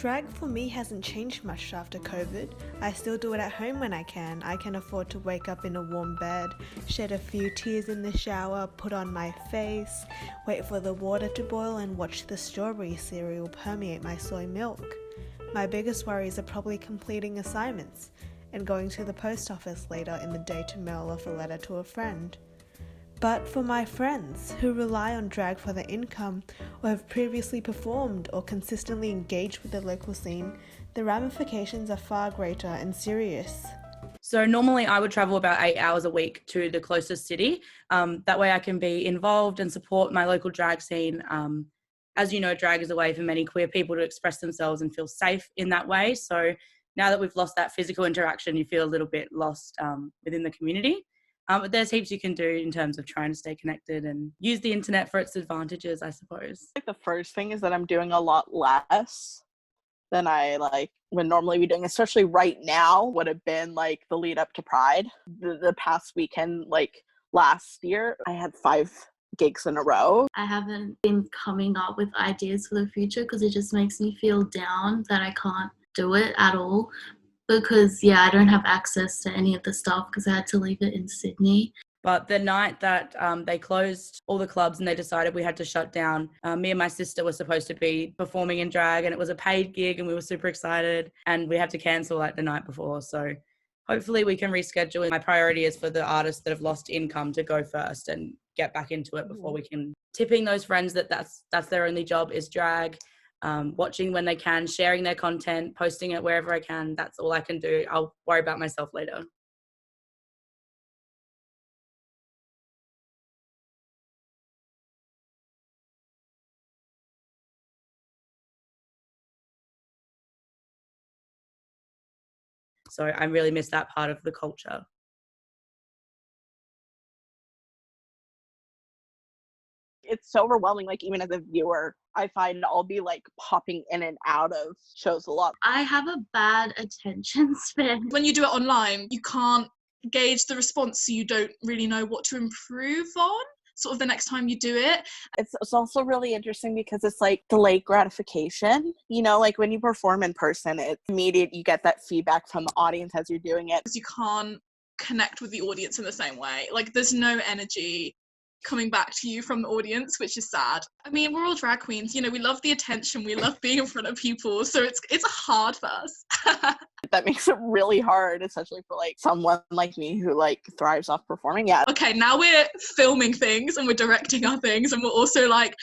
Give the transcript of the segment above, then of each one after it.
Drag for me hasn't changed much after COVID. I still do it at home when I can. I can afford to wake up in a warm bed, shed a few tears in the shower, put on my face, wait for the water to boil and watch the strawberry cereal permeate my soy milk. My biggest worries are probably completing assignments and going to the post office later in the day to mail off a letter to a friend. But for my friends who rely on drag for their income or have previously performed or consistently engaged with the local scene, the ramifications are far greater and serious. So normally I would travel about 8 hours a week to the closest city. That way I can be involved and support my local drag scene. As you know, drag is a way for many queer people to express themselves and feel safe in that way. So now that we've lost that physical interaction, you feel a little bit lost within the community. But there's heaps you can do in terms of trying to stay connected and use the internet for its advantages, I suppose. Like the first thing is that I'm doing a lot less than I would normally be doing, especially right now would have been like the lead up to Pride. The past weekend, like last year, I had 5 gigs in a row. I haven't been coming up with ideas for the future because it just makes me feel down that I can't do it at all. Because, I don't have access to any of the stuff because I had to leave it in Sydney. But the night that they closed all the clubs and they decided we had to shut down, me and my sister were supposed to be performing in drag, and it was a paid gig and we were super excited, and we had to cancel the night before. So hopefully we can reschedule. My priority is for the artists that have lost income to go first and get back into it before we can. Tipping those friends that's their only job is drag. Watching when they can, sharing their content, posting it wherever I can. That's all I can do. I'll worry about myself later. So I really miss that part of the culture. It's so overwhelming, like even as a viewer, I find I'll be like popping in and out of shows a lot. I have a bad attention span. When you do it online, you can't gauge the response, so you don't really know what to improve on sort of the next time you do it. It's also really interesting because it's like delayed gratification, like when you perform in person, it's immediate. You get that feedback from the audience as you're doing it. You can't connect with the audience in the same way. Like there's no energy coming back to you from the audience, which is sad. I mean, we're all drag queens, we love the attention, we love being in front of people, so it's hard for us. That makes it really hard, especially for like someone like me who like thrives off performing. Okay, now we're filming things and we're directing our things, and we're also like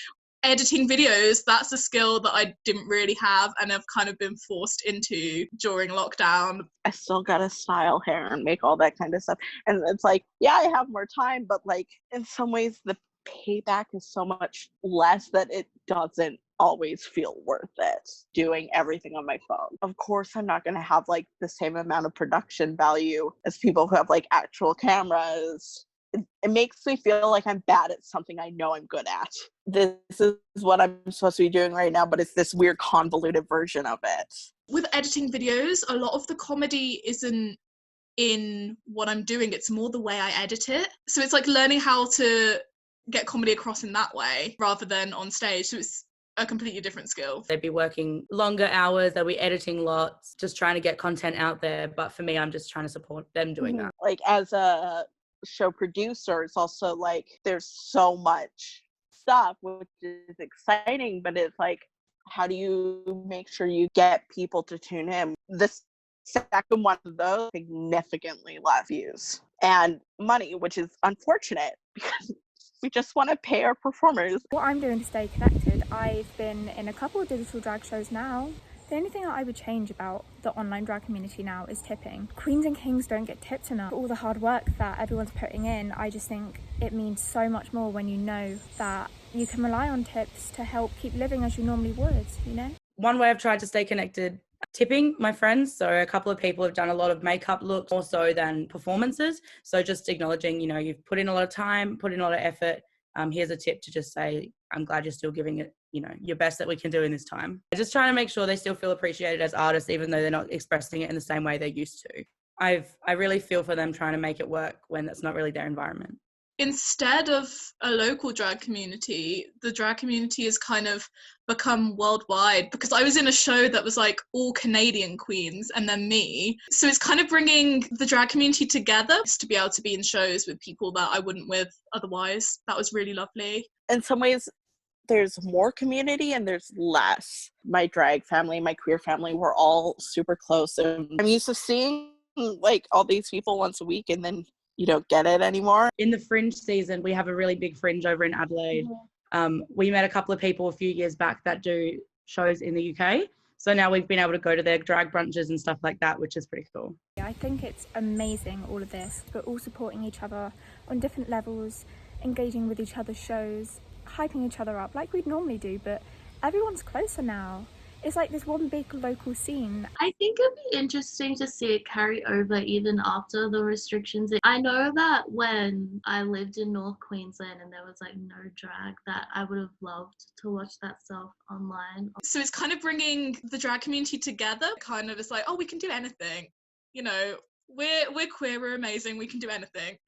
editing videos. That's a skill that I didn't really have and I've kind of been forced into during lockdown. I still gotta style hair and make all that kind of stuff, and it's like, I have more time, but like in some ways the payback is so much less that it doesn't always feel worth it doing everything on my phone. Of course I'm not going to have like the same amount of production value as people who have like actual cameras. It makes me feel like I'm bad at something I know I'm good at. This is what I'm supposed to be doing right now, but it's this weird convoluted version of it. With editing videos, a lot of the comedy isn't in what I'm doing, it's more the way I edit it. So it's like learning how to get comedy across in that way rather than on stage. So it's a completely different skill. They'd be working longer hours, they'll be editing lots, just trying to get content out there. But for me, I'm just trying to support them doing that. Like as a show producer, it's also like there's so much stuff, which is exciting, but it's like, how do you make sure you get people to tune in? The second one of those, significantly less views and money, which is unfortunate because we just want to pay our performers. What I'm doing to stay connected, I've been in a couple of digital drag shows now. The only thing that I would change about the online drag community now is tipping. Queens and kings don't get tipped enough. All the hard work that everyone's putting in, I just think it means so much more when you know that you can rely on tips to help keep living as you normally would, One way I've tried to stay connected, tipping my friends. So a couple of people have done a lot of makeup looks more so than performances. So just acknowledging, you've put in a lot of time, put in a lot of effort. Here's a tip to just say, I'm glad you're still giving it, your best that we can do in this time. Just trying to make sure they still feel appreciated as artists, even though they're not expressing it in the same way they used to. I really feel for them trying to make it work when that's not really their environment. instead of a local drag community, the drag community has kind of become worldwide, because I was in a show that was like all Canadian queens and then me. So it's kind of bringing the drag community together to be able to be in shows with people that I wouldn't with otherwise. That was really lovely. In some ways, there's more community and there's less. My drag family, my queer family, we're all super close. And I'm used to seeing like all these people once a week, and then you don't get it anymore. In the fringe season, we have a really big fringe over in Adelaide. We met a couple of people a few years back that do shows in the UK. So now we've been able to go to their drag brunches and stuff like that, which is pretty cool. I think it's amazing, all of this, but all supporting each other on different levels, engaging with each other's shows, hyping each other up like we'd normally do, but everyone's closer now. It's like this one big local scene. I think it'd be interesting to see it carry over even after the restrictions. I know that when I lived in North Queensland and there was like no drag, that I would have loved to watch that stuff online. So it's kind of bringing the drag community together. Kind of, it's like, oh, we can do anything. You know, we're queer, we're amazing, we can do anything.